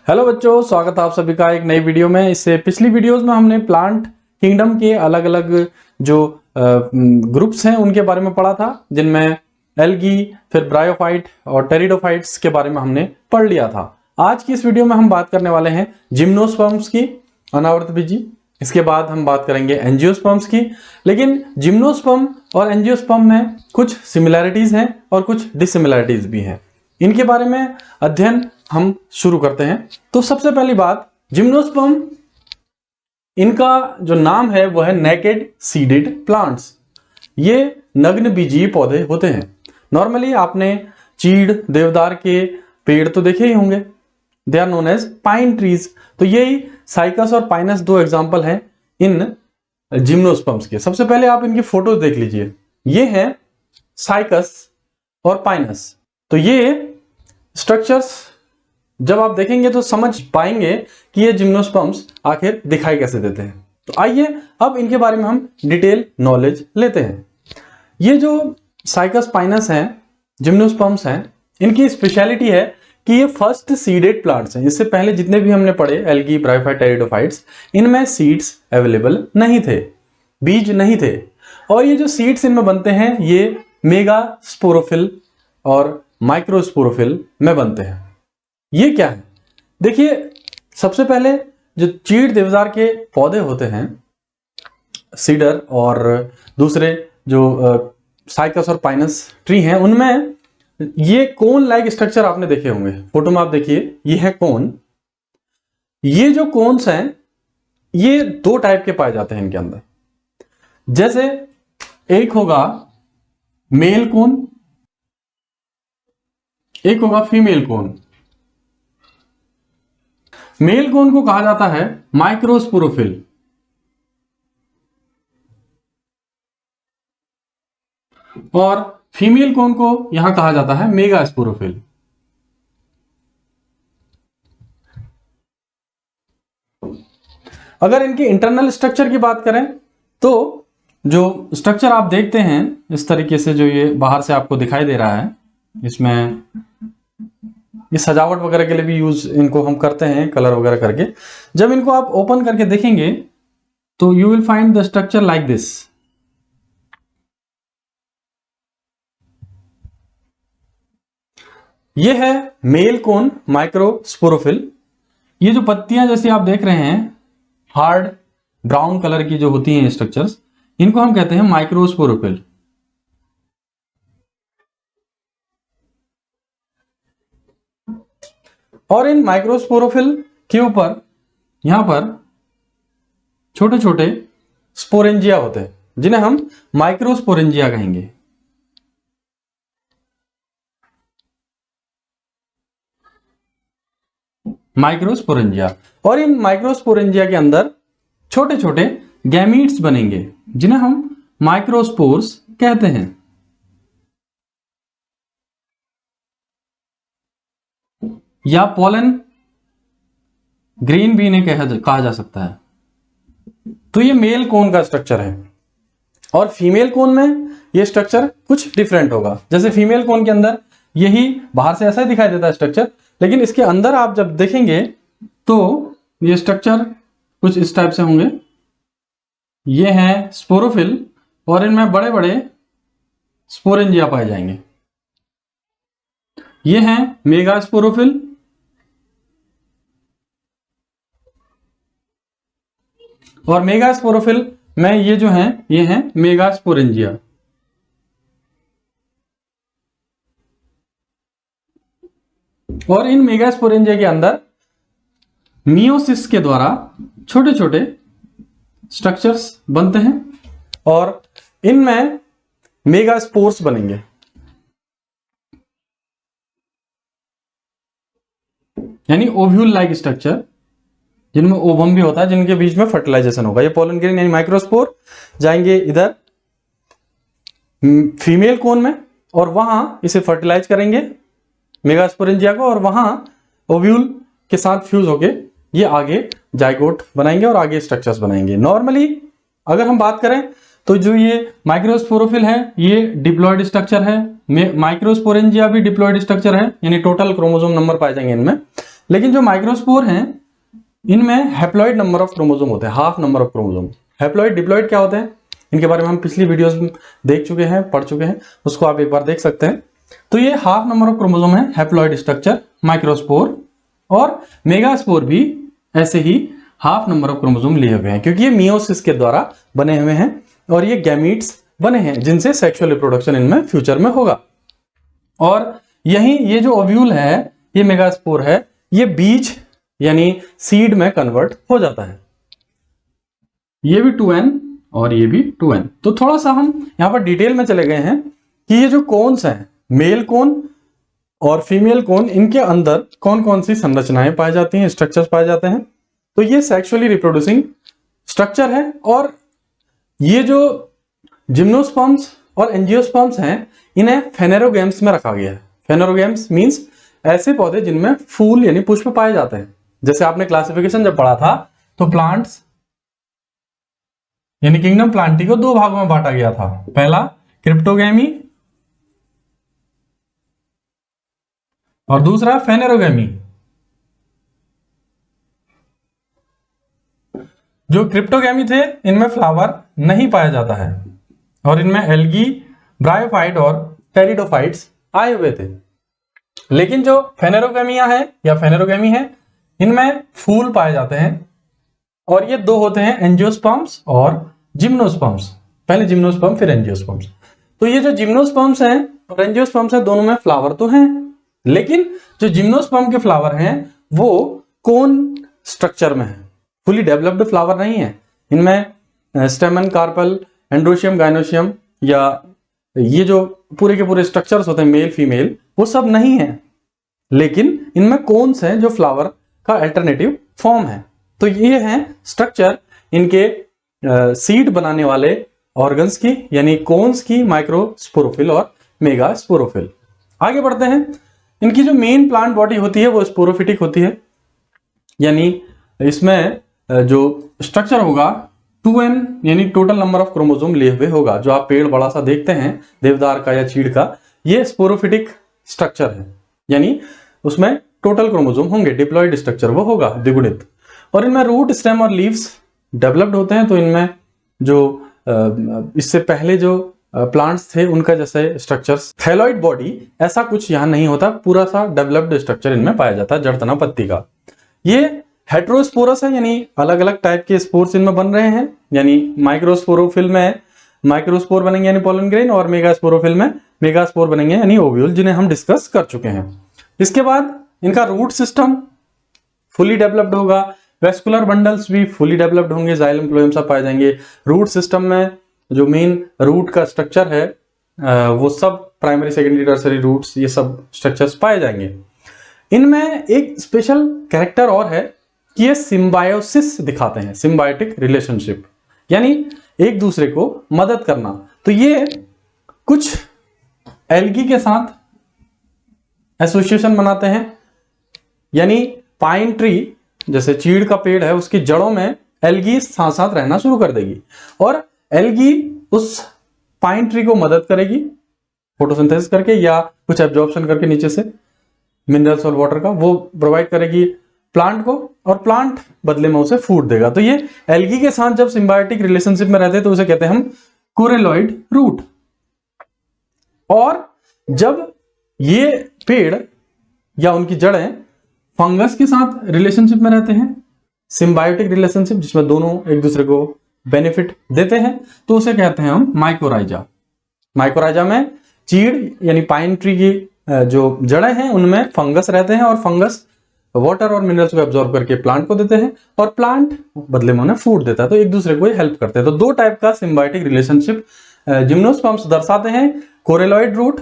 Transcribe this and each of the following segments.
Hello बच्चों, स्वागत है आप सभी का एक नई वीडियो में। इससे पिछली वीडियोस में हमने प्लांट किंगडम के अलग अलग जो ग्रुप्स हैं उनके बारे में पढ़ा था, जिनमें एल्गी, फिर ब्रायोफाइट और टेरिडोफाइट्स के बारे में हमने पढ़ लिया था। आज की इस वीडियो में हम बात करने वाले हैं जिम्नोस्पर्म्स की, अनावर्तबीजी। इसके बाद हम बात करेंगे एंजियोस्पर्म्स की। लेकिन जिम्नोस्पर्म और एंजियोस्पर्म में कुछ सिमिलैरिटीज हैं और कुछ डिसिमिलैरिटीज भी हैं। इनके बारे में अध्ययन हम शुरू करते हैं। तो सबसे पहली बात, जिम्नोस्पर्म, इनका जो नाम है वो है नेकेड सीडेड प्लांट्स। ये नग्न बीजीय पौधे होते हैं। नॉर्मली आपने चीड़, देवदार के पेड़ तो देखे ही होंगे। They are known as pine trees. तो यही साइकस और पाइनस दो एग्जाम्पल हैं इन जिम्नोस्पर्म्स के। सबसे पहले आप इनकी फोटोज देख लीजिए। ये हैं साइकस और पाइनस। तो ये स्ट्रक्चर्स जब आप देखेंगे तो समझ पाएंगे कि ये जिम्नोस्पर्म्स आखिर दिखाई कैसे देते हैं। तो आइए अब इनके बारे में हम डिटेल नॉलेज लेते हैं। ये जो साइकस पाइनस हैं, जिम्नोस्पर्म्स हैं, इनकी स्पेशलिटी है कि ये फर्स्ट सीडेड प्लांट्स हैं। इससे पहले जितने भी हमने पढ़े, एल्गी, ब्रायोफाइट, टेरिडोफाइट्स, इनमें सीड्स अवेलेबल नहीं थे, बीज नहीं थे। और ये जो सीड्स इनमें बनते हैं ये मेगा स्पोरोफिल और माइक्रोस्पोरोफिल में बनते हैं। ये क्या है? देखिए, सबसे पहले जो चीड़, देवदार के पौधे होते हैं, सीडर, और दूसरे जो साइकस और पाइनस ट्री हैं, उनमें ये कोन लाइक स्ट्रक्चर आपने देखे होंगे। फोटो में आप देखिए, ये है कोन। ये जो कोन्स हैं ये दो टाइप के पाए जाते हैं इनके अंदर। जैसे एक होगा मेल कोन, एक होगा फीमेल कोन। मेल कोन को कहा जाता है माइक्रोस्पोरोफिल और फीमेल कोन को यहां कहा जाता है मेगास्पोरोफिल। अगर इनके इंटरनल स्ट्रक्चर की बात करें तो जो स्ट्रक्चर आप देखते हैं इस तरीके से, जो ये बाहर से आपको दिखाई दे रहा है, इसमें ये सजावट वगैरह के लिए भी यूज इनको हम करते हैं, कलर वगैरह करके। जब इनको आप ओपन करके देखेंगे तो you will find the structure like this. ये है मेल कोन माइक्रोस्पोरोफिल। ये जो पत्तियां जैसे आप देख रहे हैं, हार्ड ब्राउन कलर की जो होती हैं स्ट्रक्चर्स, इनको हम कहते हैं माइक्रोस्पोरोफिल। और इन माइक्रोस्पोरोफिल के ऊपर यहां पर छोटे छोटे स्पोरेंजिया होते हैं, जिन्हें हम माइक्रोस्पोरेंजिया कहेंगे। माइक्रोस्पोरेंजिया। और इन माइक्रोस्पोरेंजिया के अंदर छोटे छोटे गैमीट्स बनेंगे, जिन्हें हम माइक्रोस्पोर्स कहते हैं। या पोलन ग्रेन भी इन्हें कहा जा सकता है। तो ये मेल कोन का स्ट्रक्चर है। और फीमेल कोन में ये स्ट्रक्चर कुछ डिफरेंट होगा। जैसे फीमेल कोन के अंदर यही बाहर से ऐसा ही दिखाई देता है स्ट्रक्चर, लेकिन इसके अंदर आप जब देखेंगे तो ये स्ट्रक्चर कुछ इस टाइप से होंगे। ये है स्पोरोफिल और इनमें बड़े बड़े स्पोरेंजिया पाए जाएंगे। ये हैं मेगास्पोरोफिल और मेगास्पोरोफिल में ये जो हैं ये हैं मेगास्पोरेंजिया। और इन मेगास्पोरेंजिया के अंदर मियोसिस के द्वारा छोटे छोटे स्ट्रक्चर्स बनते हैं और इनमें मेगास्पोर्स बनेंगे, यानी ओव्यूल लाइक स्ट्रक्चर, जिनमें ओवम भी होता है, जिनके बीच में फर्टिलाइजेशन होगा। ये पोलन ग्रेन यानी माइक्रोस्पोर जाएंगे इधर फीमेल कोन में और वहां इसे फर्टिलाइज करेंगे मेगास्पोरेंजिया को, और वहां ओव्यूल के साथ फ्यूज होके ये आगे जाइगोट बनाएंगे और आगे स्ट्रक्चर्स बनाएंगे। नॉर्मली अगर हम बात करें तो जो ये माइक्रोस्पोरोफिल है ये डिप्लॉयड स्ट्रक्चर है, माइक्रोस्पोरेंजिया भी डिप्लॉयड स्ट्रक्चर है, यानी टोटल क्रोमोसोम नंबर पाए जाएंगे इनमें। लेकिन जो माइक्रोस्पोर हैं इनमें हैप्लॉइड नंबर ऑफ क्रोमोसोम होते हैं, half number of chromosome. Haploid diploid क्या होते हैं, इनके बारे में हम पिछली वीडियोस में देख चुके हैं, पढ़ चुके हैं, उसको आप एक बार देख सकते हैं। तो ये हाफ नंबर ऑफ क्रोमोसोम है हैप्लॉइड स्ट्रक्चर माइक्रोस्पोर, और मेगास्पोर भी ऐसे ही हाफ नंबर ऑफ क्रोमोसोम लिए हुए हैं, क्योंकि ये मियोसिस के द्वारा बने हुए हैं और ये गैमीट्स बने हैं जिनसे सेक्सुअल रिप्रोडक्शन इनमें फ्यूचर में होगा। और यही ये जो ओव्यूल है, ये मेगास्पोर है, ये बीज यानी सीड में कन्वर्ट हो जाता है। ये भी 2n और ये भी 2n। तो थोड़ा सा हम यहां पर डिटेल में चले गए हैं कि ये जो कोन्स हैं, मेल कोन और फीमेल कोन, इनके अंदर कौन कौन सी संरचनाएं पाई जाती हैं, स्ट्रक्चर्स पाए जाते हैं। तो ये सेक्सुअली रिप्रोड्यूसिंग स्ट्रक्चर है। और ये जो जिम्नोस्पर्म्स और एंजियोस्पर्म्स हैं, इन्हें फेनेरोगैम्स में रखा गया है। फेनेरोगैम्स मींस ऐसे पौधे जिनमें फूल यानी पुष्प पाए जाते हैं। जैसे आपने क्लासिफिकेशन जब पढ़ा था तो प्लांट्स यानी किंगडम प्लांटी को दो भागों में बांटा गया था। पहला क्रिप्टोगैमी और दूसरा फेनेरोगैमी। जो क्रिप्टोगैमी थे इनमें फ्लावर नहीं पाया जाता है और इनमें एल्गी, ब्रायोफाइट और टेरिडोफाइट्स आए हुए थे। लेकिन जो फेनेरोगैमिया है या फेनेरोगैमी है, इनमें फूल पाए जाते हैं और ये दो होते हैं, एंजियोस्पर्म्स और जिम्नोस्पर्म्स। पहले जिम्नोस्पर्म फिर एंजियोस्पर्म्स। तो ये जो जिम्नोस्पर्म्स हैं और एंजियोस्पर्म्स हैं, दोनों में फ्लावर तो हैं, लेकिन जो जिम्नोस्पर्म के फ्लावर हैं वो कोन स्ट्रक्चर में है, फुली डेवलप्ड फ्लावर नहीं है। इनमें स्टेमन, कार्पल, एंड्रोशियम, गाइनोशियम या ये जो पूरे के पूरे स्ट्रक्चर्स होते हैं मेल फीमेल, वो सब नहीं है, लेकिन इनमें कोन्स हैं जो फ्लावर का अल्टरनेटिव फॉर्म है। तो ये हैं स्ट्रक्चर इनके सीड बनाने वाले ऑर्गन्स की, यानी कोन्स की, माइक्रोस्पोरोफिल और मेगास्पोरोफिल। आगे बढ़ते हैं। इनकी जो मेन प्लांट बॉडी होती है वो स्पोरोफिटिक होती है, यानी इसमें जो स्ट्रक्चर होगा 2n यानी टोटल नंबर ऑफ क्रोमोसोम लिए हुए होगा। जो आप पेड़ बड़ा सा देखते हैं देवदार का या चीड़ का, ये स्पोरोफिटिक स्ट्रक्चर है, यानी उसमें टोटल क्रोमोसोम होंगे, डिप्लॉइड स्ट्रक्चर वो होगा द्विगुणित। और इनमें रूट, स्टेम और लीव्स डेवलप्ड होते हैं। तो इनमें जो इससे पहले जो प्लांट्स थे उनका जैसे स्ट्रक्चर्स, थैलॉइड बॉडी ऐसा कुछ यहाँ नहीं होता, पूरा सा डेवलप्ड स्ट्रक्चर इनमें पाया जाता है जड़, तना, पत्ती का। ये हेट्रोस्पोरस है, यानी अलग अलग टाइप के स्पोर्स इनमें बन रहे हैं। यानी माइक्रोस्पोरोफिल में माइक्रोस्पोर बनेंगे यानी पोलन ग्रेन, और मेगास्पोरोफिल में मेगास्पोर बनेंगे यानी ओव्यूल, जिन्हें हम डिस्कस कर चुके हैं। इसके बाद इनका रूट सिस्टम फुली डेवलप्ड होगा, वेस्कुलर बंडल्स भी फुली डेवलप्ड होंगे, जाइलम फ्लोएम सब पाए जाएंगे। रूट सिस्टम में जो मेन रूट का स्ट्रक्चर है वो सब प्राइमरी, सेकेंडरी, टर्सरी रूट्स, ये सब स्ट्रक्चर्स पाए जाएंगे। इनमें एक स्पेशल कैरेक्टर और है कि ये सिम्बायोसिस दिखाते हैं, सिम्बायोटिक रिलेशनशिप, यानी एक दूसरे को मदद करना। तो ये कुछ एल्गी के साथ एसोसिएशन बनाते हैं, यानी पाइन ट्री जैसे चीड़ का पेड़ है, उसकी जड़ों में एल्गी साथ साथ रहना शुरू कर देगी और एल्गी उस पाइन ट्री को मदद करेगी फोटोसिंथेसिस करके या कुछ एब्जॉर्प्शन करके नीचे से मिनरल्स और वाटर का, वो प्रोवाइड करेगी प्लांट को, और प्लांट बदले में उसे फूड देगा। तो ये एल्गी के साथ जब सिम्बायोटिक रिलेशनशिप में रहते हैं तो उसे कहते हैं हम कोरेलॉइड रूट। और जब ये पेड़ या उनकी जड़ें फंगस के साथ रिलेशनशिप में रहते हैं, सिम्बायोटिक रिलेशनशिप जिसमें दोनों एक दूसरे को बेनिफिट देते हैं, तो उसे कहते हैं हम माइकोराइजा। माइकोराइजा में चीड़ यानी पाइन ट्री की जो जड़ें हैं उनमें फंगस रहते हैं और फंगस वाटर और मिनरल्स को एब्जॉर्ब करके प्लांट को देते हैं और प्लांट बदले में उन्हें फूड देता है। तो एक दूसरे को हेल्प करते हैं। तो दो टाइप का सिम्बायोटिक रिलेशनशिप जिम्नोस्पर्म्स दर्शाते हैं, कोरेलॉइड रूट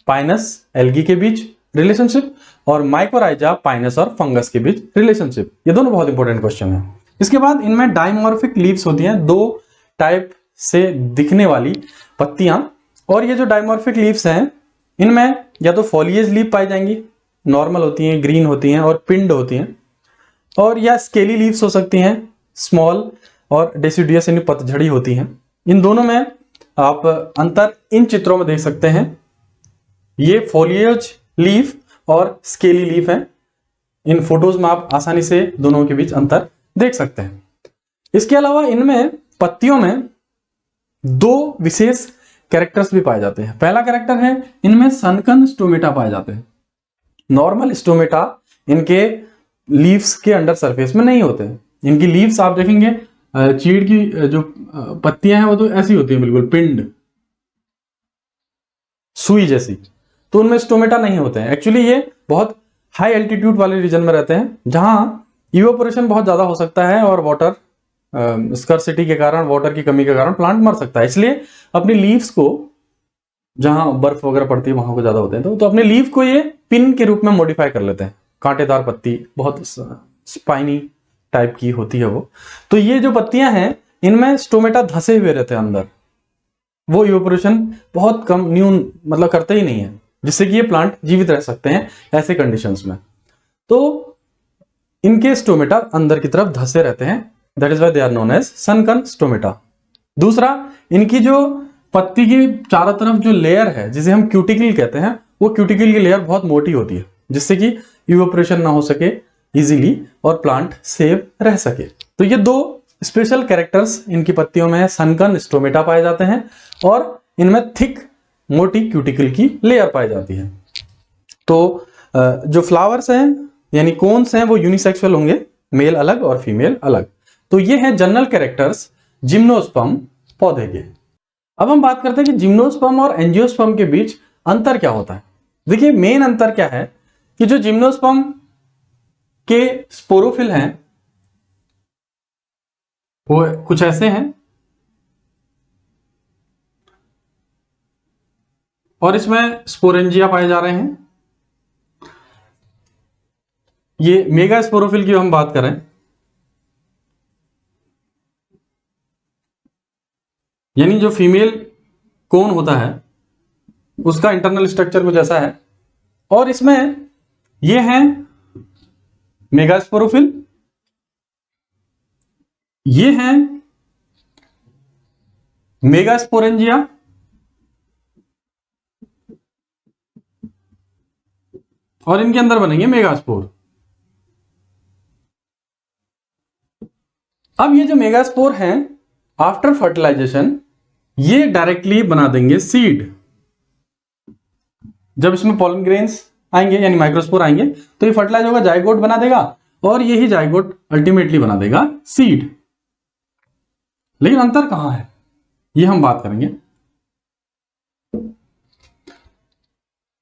पाइनस एल्गी के बीच रिलेशनशिप और माइकोराइजा पाइनस और फंगस के बीच रिलेशनशिप। ये दोनों बहुत इंपॉर्टेंट क्वेश्चन है। इसके बाद इनमें डाइमॉर्फिक लीव्स होती हैं, दो टाइप से दिखने वाली पत्तियां, और ये जो डाइमॉर्फिक लीव्स हैं इनमें या तो फॉलिएज लीफ पाई जाएंगी, नॉर्मल होती हैं, ग्रीन होती हैं और पिंड होती हैं, और या स्केली लीव्स हो सकती हैं, स्मॉल और डेसिडियस यानी पतझड़ी होती हैं। इन दोनों में आप अंतर इन चित्रों में देख सकते हैं। ये फॉलिएज लीफ और स्केली लीफ है। इन फोटोज में आप आसानी से दोनों के बीच अंतर देख सकते हैं। इसके अलावा इनमें पत्तियों में दो विशेष कैरेक्टर्स भी पाए जाते हैं। पहला कैरेक्टर है, इनमें सनकन स्टोमेटा पाए जाते हैं। नॉर्मल स्टोमेटा इनके लीव्स के अंडर सरफेस में नहीं होते हैं। इनकी लीव्स आप देखेंगे चीड़ की जो पत्तियां हैं वो तो ऐसी होती हैं, बिल्कुल पिंड सुई जैसी, तो उनमें स्टोमेटा नहीं होते हैं। एक्चुअली ये बहुत हाई एल्टीट्यूड वाले रीजन में रहते हैं जहां इवेपोरेशन बहुत ज्यादा हो सकता है और वाटर स्कर्सिटी के कारण, वाटर की कमी के कारण प्लांट मर सकता है। इसलिए अपनी लीव्स को, जहां बर्फ वगैरह पड़ती है वहां को ज्यादा होते हैं, तो अपने लीव को ये पिन के रूप में मॉडिफाई कर लेते हैं। कांटेदार पत्ती, बहुत स्पाइनी टाइप की होती है वो। तो ये जो पत्तियां हैं इनमें स्टोमेटा धसे हुए रहते हैं अंदर, वो इवेपोरेशन बहुत कम, न्यून मतलब करते ही नहीं है, जिससे कि ये प्लांट जीवित रह सकते हैं ऐसे कंडीशंस में। तो इनके स्टोमेटा अंदर की तरफ धसे रहते हैं, that is why they are known as sunken stomata. दूसरा, इनकी जो पत्ती की चारों तरफ जो लेयर है जिसे हम क्यूटिकल कहते हैं, वो क्यूटिकल की लेयर बहुत मोटी होती है, जिससे कि इवेपोरेशन ना हो सके इजीली और प्लांट सेव रह सके। तो ये दो स्पेशल कैरेक्टर्स इनकी पत्तियों में सनकन स्टोमेटा पाए जाते हैं और इनमें थिक मोटी क्यूटिकल की लेयर पाई जाती है। तो जो फ्लावर्स हैं यानी कोन्स हैं वो यूनिसेक्सुअल होंगे, मेल अलग और फीमेल अलग। तो ये हैं जनरल कैरेक्टर्स जिम्नोस्पर्म पौधे के। अब हम बात करते हैं कि जिम्नोस्पर्म और एंजियोस्पर्म के बीच अंतर क्या होता है। देखिए मेन अंतर क्या है कि जो जिम्नोस्पर्म के स्पोरोफिल हैं वो कुछ ऐसे हैं और इसमें स्पोरेंजिया पाए जा रहे हैं। ये मेगा स्पोरोफिल की हम बात करें, यानी जो फीमेल कोन होता है उसका इंटरनल स्ट्रक्चर कुछ ऐसा है, और इसमें ये हैं मेगा स्पोरोफिल, ये हैं मेगा स्पोरेंजिया, और इनके अंदर बनेंगे मेगास्पोर। अब ये जो मेगास्पोर हैं आफ्टर फर्टिलाइजेशन ये डायरेक्टली बना देंगे सीड। जब इसमें पॉलन ग्रेन्स आएंगे यानी माइक्रोस्पोर आएंगे तो ये फर्टिलाइज होगा, जाइगोट बना देगा और यही जाइगोट अल्टीमेटली बना देगा सीड। लेकिन अंतर कहां है ये हम बात करेंगे।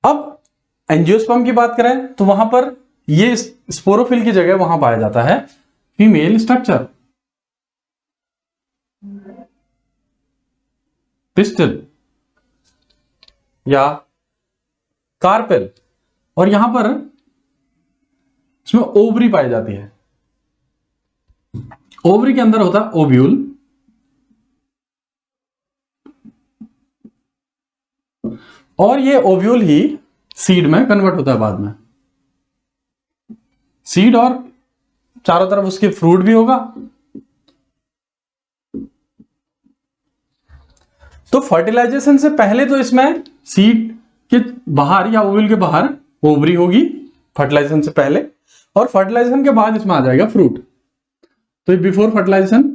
अब एंजियोस्पर्म की बात करें तो वहां पर ये स्पोरोफिल की जगह वहां पाया जाता है फीमेल स्ट्रक्चर, पिस्टल या कार्पेल, और यहां पर इसमें ओवरी पाई जाती है। ओवरी के अंदर होता है ओव्यूल, और ये ओव्यूल ही सीड में कन्वर्ट होता है बाद में। सीड और चारों तरफ उसके फ्रूट भी होगा। तो फर्टिलाइजेशन से पहले तो इसमें सीड के बाहर या ओव्यूल के बाहर ओवरी होगी फर्टिलाइजेशन से पहले, और फर्टिलाइजेशन के बाद इसमें आ जाएगा फ्रूट। तो बिफोर फर्टिलाइजेशन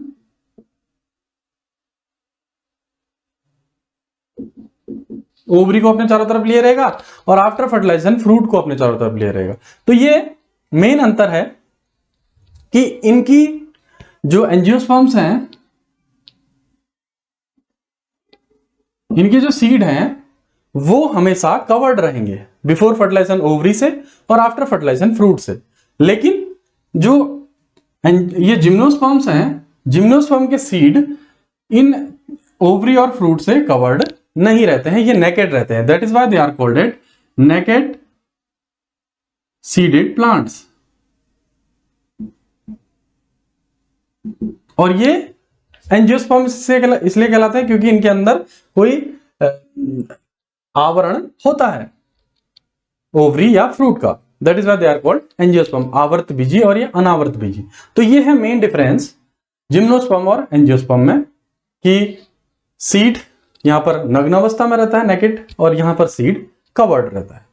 ओवरी को अपने चारों तरफ लिए रहेगा और आफ्टर फर्टिलाइजेशन फ्रूट को अपने चारों तरफ लिए रहेगा। तो ये मेन अंतर है कि इनकी जो एंजियोस्पर्म्स हैं, इनके जो सीड हैं वो हमेशा कवर्ड रहेंगे बिफोर फर्टिलाइजेशन ओवरी से और आफ्टर फर्टिलाइजेशन फ्रूट से। लेकिन जो ये जिम्नोस्पर्म्स हैं, जिम्नोस्पर्म के सीड इन ओवरी और फ्रूट से कवर्ड नहीं रहते हैं, ये नेकेड रहते हैं। That is why they are called it naked seeded plants. और ये एंजियोस्पर्म इसलिए कहलाते हैं क्योंकि इनके अंदर कोई आवरण होता है ओवरी या फ्रूट का। That is why they are called angiosperm, आवर्त बीजी और ये अनावर्त बीजी। तो ये है मेन डिफरेंस जिम्नोस्पर्म और एंजियोस्पर्म में कि सीड यहां पर नग्न अवस्था में रहता है नेकेड और यहां पर सीड कवर्ड रहता है।